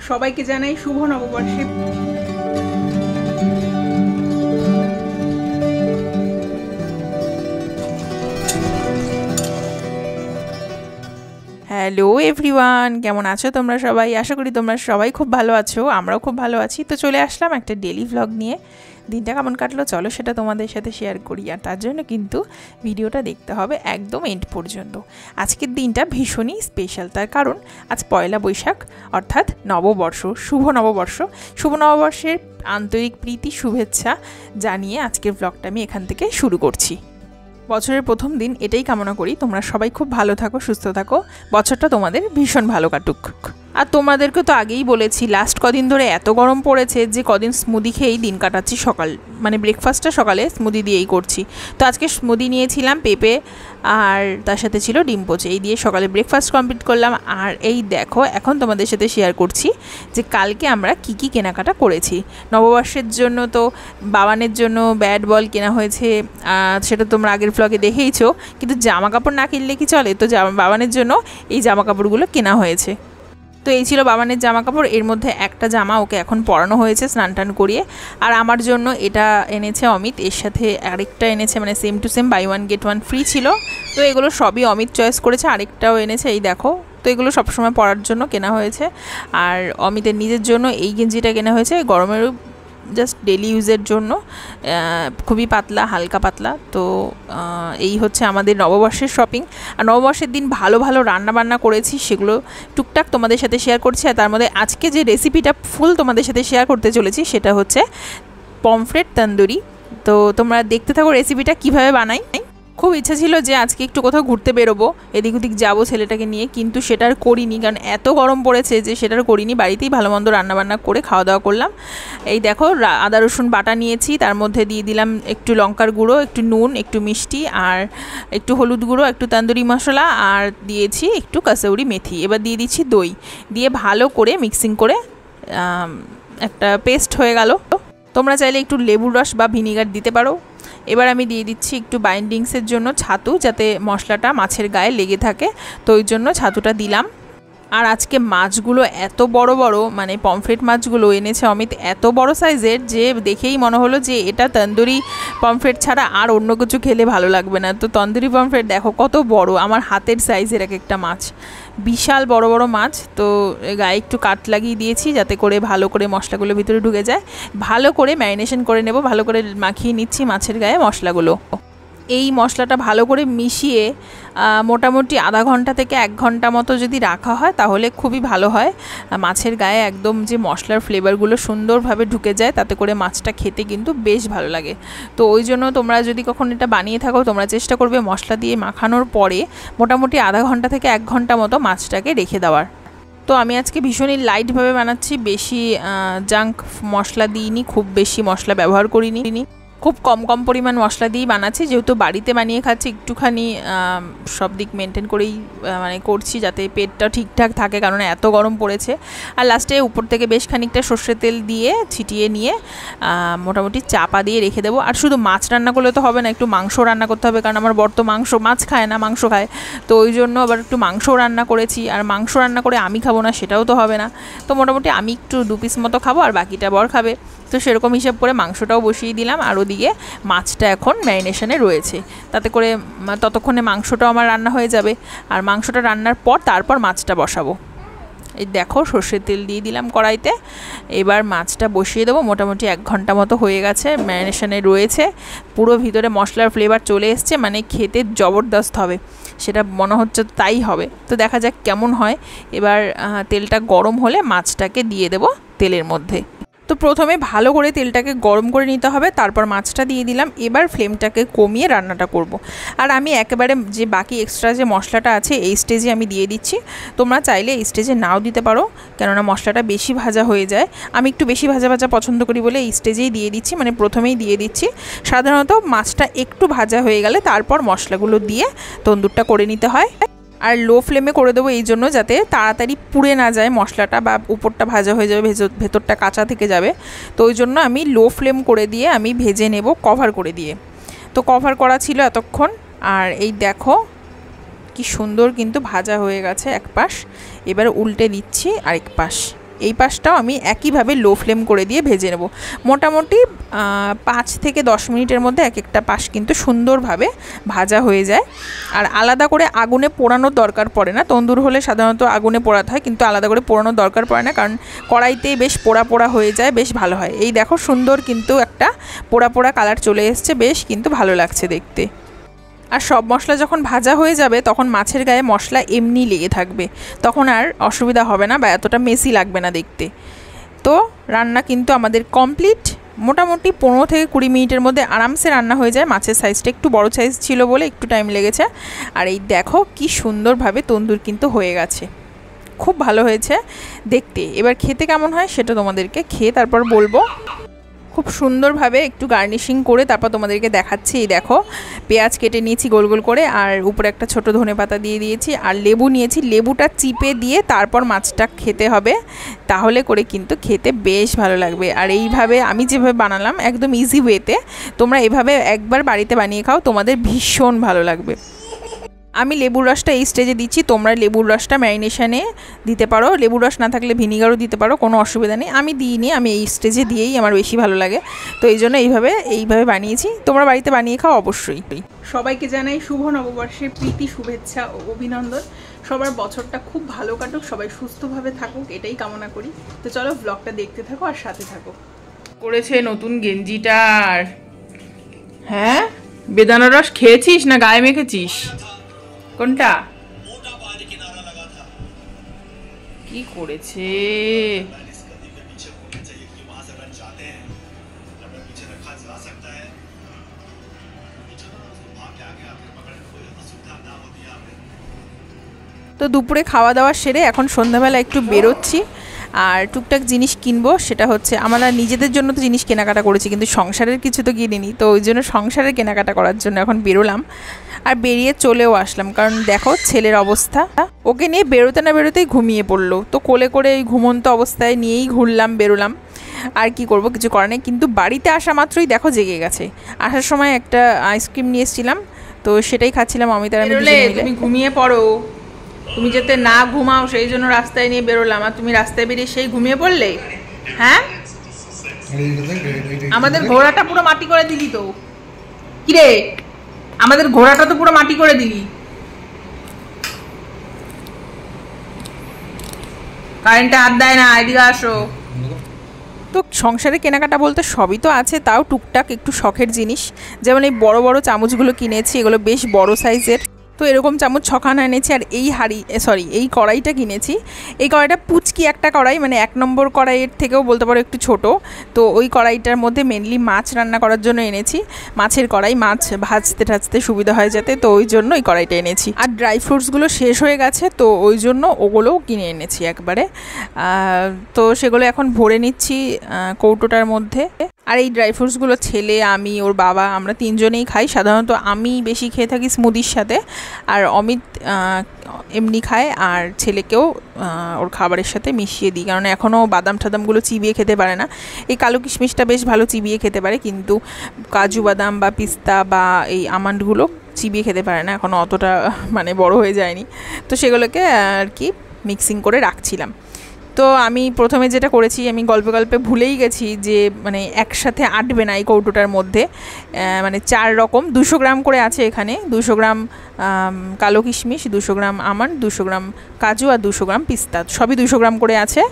সবাইকে জানাই শুভ নববর্ষে। Hello everyone, কেমন আছো তোমরা সবাই? আশা করি তোমরা সবাই খুব ভালো আছো, আমরাও খুব ভালো আছি। তো চলে আসলাম একটা ডেলি ভ্লগ নিয়ে। দিনটা কেমন কাটলো চলো সেটা তোমাদের সাথে শেয়ার করি, আর তার জন্য কিন্তু ভিডিওটা দেখতে হবে একদম এন্ড পর্যন্ত। আজকের দিনটা ভীষণই স্পেশাল, তার কারণ আজ পয়লা বৈশাখ, অর্থাৎ নববর্ষ। শুভ নববর্ষ। শুভ নববর্ষের আন্তরিক প্রীতি শুভেচ্ছা জানিয়ে আজকের ভ্লগটা আমি এখান থেকে শুরু করছি। বছরের প্রথম দিন এটাই কামনা করি তোমরা সবাই খুব ভালো থাকো, সুস্থ থাকো, বছরটা তোমাদের ভীষণ ভালো কাটুক। আর তোমাদেরকে তো আগেই বলেছি, লাস্ট কদিন ধরে এত গরম পড়েছে যে কদিন স্মুদি খেয়েই দিন কাটাচ্ছি। সকাল মানে ব্রেকফাস্টটা সকালে স্মুদি দিয়েই করছি। তো আজকে স্মুদি নিয়েছিলাম, পেঁপে আর তার সাথে ছিল ডিম পোচে, এই দিয়ে সকালে ব্রেকফাস্ট কমপ্লিট করলাম। আর এই দেখো এখন তোমাদের সাথে শেয়ার করছি যে কালকে আমরা কি কি কেনাকাটা করেছি। নববর্ষের জন্য তো বাবানের জন্য ব্যাট বল কেনা হয়েছে, সেটা তোমরা আগের ব্লগে দেখেইছো। কিন্তু জামা কাপড় না কিনলে কি চলে? তো বাবানের জন্য এই জামা কাপড়গুলো কেনা হয়েছে। তো এই ছিল বাবানের জামা কাপড়। এর মধ্যে একটা জামা ওকে এখন পরানো হয়েছে স্নান টান করিয়ে। আর আমার জন্য এটা এনেছে অমিত, এর সাথে আরেকটা এনেছে, মানে same to same, buy one get one free ছিল। তো এগুলো সবই অমিত চয়েস করেছে। আরেকটাও এনেছে, এই দেখো। তো এগুলো সবসময় পরার জন্য কেনা হয়েছে। আর অমিতের নিজের জন্য এই গেঞ্জিটা কেনা হয়েছে, গরমের জাস্ট ডেলি ইউজের জন্য, খুবই পাতলা, হালকা পাতলা। তো এই হচ্ছে আমাদের নববর্ষের শপিং। আর নববর্ষের দিন ভালো ভালো রান্নাবান্না করেছি, সেগুলো টুকটাক তোমাদের সাথে শেয়ার করছি। আর তার মধ্যে আজকে যে রেসিপিটা ফুল তোমাদের সাথে শেয়ার করতে চলেছি সেটা হচ্ছে পমফ্রেট তন্দুরি। তো তোমরা দেখতে থাকো রেসিপিটা কীভাবে বানাই। খুব ইচ্ছা ছিল যে আজকে একটু কোথাও ঘুরতে বেরোবো, এদিক ওদিক যাবো ছেলেটাকে নিয়ে, কিন্তু সেটা আর করিনি, কারণ এত গরম পড়েছে যে সেটা আর করিনি। বাড়িতেই ভালো মন্দ রান্নাবান্না করে খাওয়া দাওয়া করলাম। এই দেখো আদা রসুন বাটা নিয়েছি, তার মধ্যে দিয়ে দিলাম একটু লঙ্কার গুঁড়ো, একটু নুন, একটু মিষ্টি, আর একটু হলুদ গুঁড়ো, একটু তন্দুরি মশলা, আর দিয়েছি একটু কাসৌরি মেথি। এবার দিয়ে দিচ্ছি দই, দিয়ে ভালো করে মিক্সিং করে একটা পেস্ট হয়ে গেল। তোমরা চাইলে একটু লেবুর রস বা ভিনিগার দিতে পারো। এবার আমি দিয়ে দিচ্ছি একটু বাইন্ডিংসের জন্য ছাতু, যাতে মশলাটা মাছের গায়ে লেগে থাকে, তো ওই জন্য ছাতুটা দিলাম। আর আজকে মাছগুলো এত বড় বড়, মানে পমফ্রেট মাছগুলো এনেছে অমিত এত বড় সাইজের, যে দেখেই মনে হলো যে এটা তন্দুরি পমফ্রেট ছাড়া আর অন্য কিছু খেলে ভালো লাগবে না। তো তন্দুরি পমফ্রেট দেখো কত বড়, আমার হাতের সাইজের এক একটা মাছ, বিশাল বড় বড় মাছ। তো গায়ে একটু কাট লাগিয়ে দিয়েছি যাতে করে ভালো করে মশলাগুলো ভিতরে ঢুকে যায়। ভালো করে ম্যারিনেশন করে নেব, ভালো করে মাখিয়ে নিচ্ছি মাছের গায়ে মশলাগুলো। এই মশলাটা ভালো করে মিশিয়ে মোটামুটি আধা ঘন্টা থেকে 1 ঘন্টা মতো যদি রাখা হয় তাহলে খুবই ভালো হয়। মাছের গায়ে একদম যে মশলার ফ্লেভারগুলো সুন্দরভাবে ঢুকে যায়, তাতে করে মাছটা খেতে কিন্তু বেশ ভালো লাগে। তো ওই জন্য তোমরা যদি কখন এটা বানিয়ে থাকো, তোমরা চেষ্টা করবে মশলা দিয়ে মাখানোর পরে মোটামুটি আধা ঘন্টা থেকে 1 ঘন্টা মতো মাছটাকে রেখে দেওয়ার। তো আমি আজকে ভীষণই লাইটভাবে বানাচ্ছি, বেশি জাঙ্ক মশলা দিইনি, খুব বেশি মশলা ব্যবহার করিনি, খুব কম কম পরিমাণ মশলা দিয়েই বানাচ্ছি, যেহেতু বাড়িতে বানিয়ে খাচ্ছি। একটুখানি সব দিক মেনটেন করেই মানে করছি, যাতে পেটটা ঠিকঠাক থাকে, কারণ এত গরম পড়েছে। আর লাস্টে উপর থেকে বেশ খানিকটা সর্ষের তেল দিয়ে ছিটিয়ে নিয়ে মোটামুটি চাপা দিয়ে রেখে দেবো। আর শুধু মাছ রান্না করলে তো হবে না, একটু মাংস রান্না করতে হবে, কারণ আমার বর তো মাছ খায় না, মাংস খায়। তো ওই জন্য আবার একটু মাংস রান্না করেছি। আর মাংস রান্না করে আমি খাবো না, সেটাও তো হবে না। তো মোটামুটি আমি একটু 2 পিস মতো খাবো, আর বাকিটা বর খাবে। তো সেরকম হিসাব করে মাংসটাও বসিয়ে দিলাম। আর ওদিকে মাছটা এখন ম্যারিনেশনে রয়েছে, তাতে করে ততক্ষণে মাংসটাও আমার রান্না হয়ে যাবে। আর মাংসটা রান্নার পর তারপর মাছটা বসাবো। এই দেখো সর্ষের তেল দিয়ে দিলাম কড়াইতে, এবার মাছটা বসিয়ে দেবো। মোটামুটি 1 ঘন্টা মতো হয়ে গেছে, ম্যারিনেশনে রয়েছে, পুরো ভিতরে মশলার ফ্লেভার চলে এসছে, মানে খেতে জবরদস্ত হবে, সেটা মনে হচ্ছে তাই হবে। তো দেখা যাক কেমন হয়। এবার তেলটা গরম হলে মাছটাকে দিয়ে দেবো তেলের মধ্যে। তো প্রথমে ভালো করে তেলটাকে গরম করে নিতে হবে, তারপর মাছটা দিয়ে দিলাম। এবার ফ্লেমটাকে কমিয়ে রান্নাটা করব। আর আমি একেবারে যে বাকি এক্সট্রা যে মশলাটা আছে এই স্টেজে আমি দিয়ে দিচ্ছি। তোমরা চাইলে এই স্টেজে নাও দিতে পারো, কেননা মশলাটা বেশি ভাজা হয়ে যায়। আমি একটু বেশি ভাজা ভাজা পছন্দ করি বলে এই স্টেজেই দিয়ে দিচ্ছি, মানে প্রথমেই দিয়ে দিচ্ছি। সাধারণত মাছটা একটু ভাজা হয়ে গেলে তারপর মশলাগুলো দিয়ে তন্দুরটা করে নিতে হয়। আর লো ফ্লেমে করে দেবো এই জন্য যাতে তাড়াতাড়ি পুড়ে না যায় মশলাটা, বা উপরটা ভাজা হয়ে যাবে, ভেতরটা কাঁচা থেকে যাবে। তো ওই জন্য আমি লো ফ্লেম করে দিয়ে আমি ভেজে নেব কভার করে দিয়ে। তো কভার করা ছিল এতক্ষণ। আর এই দেখো কি সুন্দর কিন্তু ভাজা হয়ে গেছে এক পাশ। এবার উল্টে দিচ্ছি আরেক পাশ। এই পাশটাও আমি একইভাবে লো ফ্লেম করে দিয়ে ভেজে নেব। মোটামুটি 5 থেকে 10 মিনিটের মধ্যে এক একটা পাশ কিন্তু সুন্দরভাবে ভাজা হয়ে যায়। আর আলাদা করে আগুনে পোড়ানোর দরকার পড়ে না, তন্দুর হলে সাধারণত আগুনে পোড়াতে হয়, কিন্তু আলাদা করে পোড়ানোর দরকার পড়ে না, কারণ কড়াইতেই বেশ পোড়া পোড়া হয়ে যায়, বেশ ভালো হয়। এই দেখো সুন্দর কিন্তু একটা পোড়া পোড়া কালার চলে এসছে, বেশ কিন্তু ভালো লাগছে দেখতে। আর সব মশলা যখন ভাজা হয়ে যাবে তখন মাছের গায়ে মশলা এমনি লেগে থাকবে, তখন আর অসুবিধা হবে না বা এতটা মেসি লাগবে না দেখতে। তো রান্না কিন্তু আমাদের কমপ্লিট। মোটামুটি 15 থেকে 20 মিনিটের মধ্যে আরামসে রান্না হয়ে যায়। মাছের সাইজটা একটু বড় সাইজ ছিল বলে একটু টাইম লেগেছে। আর এই দেখো কি সুন্দরভাবে তন্দুর কিন্তু হয়ে গেছে, খুব ভালো হয়েছে দেখতে। এবার খেতে কেমন হয় সেটা তোমাদেরকে খেয়ে তারপর বলবো। খুব সুন্দরভাবে একটু গার্নিশিং করে তারপর তোমাদেরকে দেখাচ্ছি। এই দেখো পেঁয়াজ কেটে নিয়েছি গোল গোল করে, আর উপরে একটা ছোট ধনেপাতা দিয়ে দিয়েছি, আর লেবু নিয়েছি। লেবুটা চিপে দিয়ে তারপর মাছটা খেতে হবে, তাহলে করে কিন্তু খেতে বেশ ভালো লাগবে। আর এইভাবে আমি যেভাবে বানালাম একদম ইজি ওয়েতে, তোমরা এভাবে একবার বাড়িতে বানিয়ে খাও, তোমাদের ভীষণ ভালো লাগবে। আমি লেবুর রসটা এই স্টেজে দিচ্ছি, তোমরা লেবুর রসটা ম্যারিনেশনে দিতে পারো, লেবুর রস না থাকলে ভিনিগারও দিতে পারো, কোনো অসুবিধা নেই। আমি দিইনি, আমি এই স্টেজে দিয়েই আমার বেশি ভালো লাগে, তো এই জন্য এইভাবে বানিয়েছি। তোমরা বাড়িতে বানিয়ে খাও অবশ্যই। সবাইকে জানাই শুভ নববর্ষের প্রীতি, শুভেচ্ছা ও অভিনন্দন। সবার বছরটা খুব ভালো কাটুক, সবাই সুস্থভাবে থাকুক, এটাই কামনা করি। তো চলো ব্লগটা দেখতে থাকো আর সাথে থাকো। করেছে নতুন গেঞ্জিটার। হ্যাঁ, বেদানার রস খেয়েছিস না গায়ে মেখেছিস? কোনটা কি করেছে? তো দুপুরে খাওয়া দাওয়া সেরে এখন সন্ধ্যাবেলা একটু বেরোচ্ছি, আর টুকটাক জিনিস কিনবো। সেটা হচ্ছে আমরা নিজেদের জন্য তো জিনিস কেনাকাটা করেছি, কিন্তু সংসারের কিছু তো কিনিনি, তো ওই জন্য সংসারের কেনাকাটা করার জন্য এখন বেরোলাম। আর বেরিয়ে চলেও আসলাম, কারণ দেখো ছেলের অবস্থা, ওকে নিয়ে বেরোতে না বেরোতেই ঘুমিয়ে পড়লো। তো কোলে করে এই ঘুমন্ত অবস্থায় নিয়েই বেরোলাম। আর কি করব, কিছু করার নেই। কিন্তু বাড়িতে আসা মাত্রই দেখো জেগে গেছে। আসার সময় একটা আইসক্রিম নিয়ে এসেছিলাম, তো সেটাই খাচ্ছিলাম আমি তার মিলে। তুমি ঘুমিয়ে পড়ো, তুমি যাতে না ঘুমাও সেই জন্য রাস্তায় নিয়ে বেরোলাম, আর তুমি রাস্তায় বেরিয়ে সেই ঘুমিয়ে পড়লে। হ্যাঁ, আমাদের ঘোড়াটা পুরো মাটি করে দিলি তো। কিরে, আমাদের ঘোড়াটা তো পুরো মাটি করে দিলি। কারেন্টটা হাত দেয় না, এদিকে আসো। তো সংসারে কেনাকাটা বলতে সবই তো আছে, তাও টুকটাক একটু শখের জিনিস, যেমন এই বড় বড় চামচগুলো কিনেছি, এগুলো বেশ বড় সাইজের। তো এরকম চামচ 6খানা এনেছি। আর এই কড়াইটা কিনেছি। এই কড়াইটা পুচকি একটা কড়াই, মানে 1 নম্বর কড়াইয়ের থেকেও বলতে পারো একটু ছোট। তো ওই কড়াইটার মধ্যে মেনলি মাছ রান্না করার জন্য এনেছি। মাছের কড়াই, মাছ ভাজতে সুবিধা হয় যাতে, তো ওই জন্য ওই কড়াইটা এনেছি। আর ড্রাই ফ্রুটসগুলো শেষ হয়ে গেছে, তো ওই জন্য ওগুলোও কিনে এনেছি একবারে। তো সেগুলো এখন ভরে নিচ্ছি কৌটোটার মধ্যে। আর এই ড্রাই ফ্রুটসগুলো ছেলে, আমি, ওর বাবা, আমরা 3 জনেই খাই। সাধারণত আমি বেশি খেয়ে থাকি স্মুদির সাথে, আর অমিত এমনি খায়, আর ছেলেকেও ওর খাবারের সাথে মিশিয়ে দিই, কারণ এখনও বাদাম টাদামগুলো চিবিয়ে খেতে পারে না। এই কালো কিশমিশটা বেশ ভালো চিবিয়ে খেতে পারে, কিন্তু কাজু বাদাম বা পিস্তা বা এই আমন্ডগুলো চিবিয়ে খেতে পারে না, এখনও অতটা মানে বড় হয়ে যায়নি। তো সেগুলোকে আর কি মিক্সিং করে রাখছিলাম। তো আমি প্রথমে যেটা করেছি, আমি গল্পে ভুলেই গেছি যে মানে একসাথে আটবে না এই কৌটোটার মধ্যে, মানে 4 রকম 200 গ্রাম করে আছে এখানে। 200 গ্রাম কালো কিশমিশ, 200 গ্রাম আমন্ড, 200 গ্রাম কাজু আর 200 গ্রাম পিস্তা, সবই 200 গ্রাম করে আছে।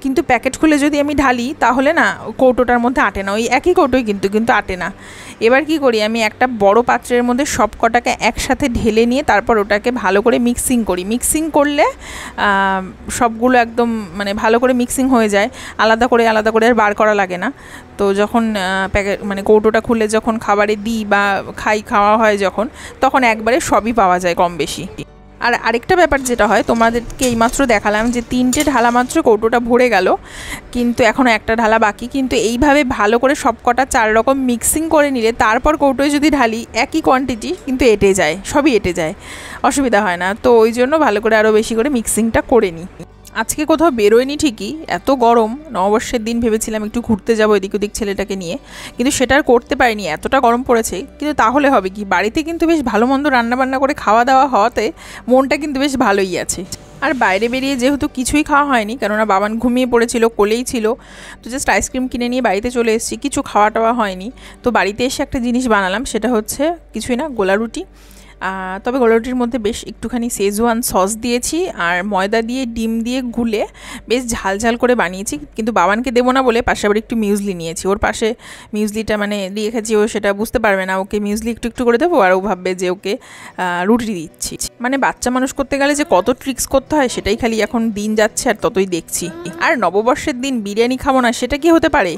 কিন্তু প্যাকেট খুলে যদি আমি ঢালি তাহলে না কৌটোটার মধ্যে আটে না, ওই একই কৌটোই কিন্তু আটে না। এবার কি করি, আমি একটা বড় পাত্রের মধ্যে সব কটাকে একসাথে ঢেলে নিয়ে তারপর ওটাকে ভালো করে মিক্সিং করি। মিক্সিং করলে সবগুলো একদম মানে ভালো করে মিক্সিং হয়ে যায়, আলাদা করে আর বার করা লাগে না। তো যখন প্যাকেট মানে কৌটোটা খুলে যখন খাবারে দিই বা খাওয়া হয় যখন, তখন একবারে সবই পাওয়া যায় কম বেশি। আর আরেকটা ব্যাপার যেটা হয়, তোমাদেরকে এইমাত্র দেখালাম যে 3টে ঢালা মাত্র কৌটোটা ভরে গেল, কিন্তু এখনও একটা ঢালা বাকি। কিন্তু এইভাবে ভালো করে সব কটা 4 রকম মিক্সিং করে নিলে তারপর কৌটোয় যদি ঢালি একই কোয়ান্টিটি, কিন্তু এঁটে যায়, সবই এঁটে যায়, অসুবিধা হয় না। তো ওই জন্য ভালো করে আরও বেশি করে মিক্সিংটা করে নিই। আজকে কোথাও বেরোয়নি ঠিকই, এত গরম। নববর্ষের দিন ভেবেছিলাম একটু ঘুরতে যাবো এদিক ওদিক ছেলেটাকে নিয়ে, কিন্তু সেটা আর করতে পারিনি, এতটা গরম পড়েছে। কিন্তু তাহলে হবে কি, বাড়িতে কিন্তু বেশ ভালো মন্দ রান্নাবান্না করে খাওয়া দাওয়া হওয়াতে মনটা কিন্তু বেশ ভালোই আছে। আর বাইরে বেরিয়ে যেহেতু কিছুই খাওয়া হয়নি, কেননা বাবান ঘুমিয়ে পড়েছিল, কোলেই ছিল, তো জাস্ট আইসক্রিম কিনে নিয়ে বাড়িতে চলে এসেছি, কিছু খাওয়া টাওয়া হয়নি। তো বাড়িতে এসে একটা জিনিস বানালাম, সেটা হচ্ছে কিছুই না, গোলা রুটি। তবে গোলা রুটির মধ্যে বেশ একটুখানি শেজওয়ান সস দিয়েছি, আর ময়দা দিয়ে ডিম দিয়ে গুলে বেশ ঝাল ঝাল করে বানিয়েছি। কিন্তু বাবানকে দেবো না বলে পাশে আবার একটু মিউজলি নিয়েছি, ওর পাশে মিউজলিটা মানে রেখেছি, ও সেটা বুঝতে পারবে না, ওকে মিউজলি একটু একটু করে দেবো আর ও ভাববে যে ওকে রুটি দিচ্ছি। মানে বাচ্চা মানুষ করতে গেলে যে কত ট্রিক্স করতে হয় সেটাই খালি এখন দিন যাচ্ছে আর ততই দেখছি। আর নববর্ষের দিন বিরিয়ানি খাবো না সেটা কি হতে পারে?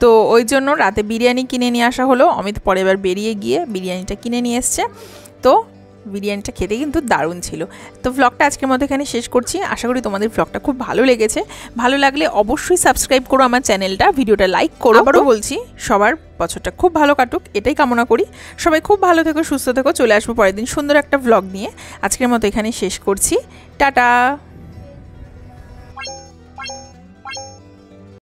তো ওই জন্য রাতে বিরিয়ানি কিনে নিয়ে আসা হলো। অমিত পরে এবার বেরিয়ে গিয়ে বিরিয়ানিটা কিনে নিয়ে এসছে। তো বিরিয়ানিটা খেতে কিন্তু দারুণ ছিল। তো ভ্লগটা আজকের মধ্যে এখানে শেষ করছি। আশা করি তোমাদের ভ্লগটা খুব ভালো লেগেছে। ভালো লাগলে অবশ্যই সাবস্ক্রাইব করো আমার চ্যানেলটা, ভিডিওটা লাইক করো। আবারও বলছি, সবার বছরটা খুব ভালো কাটুক এটাই কামনা করি। সবাই খুব ভালো থেকো, সুস্থ থেকো। চলে আসবো পরের দিন সুন্দর একটা ভ্লগ নিয়ে। আজকের মতো এখানে শেষ করছি। টাটা।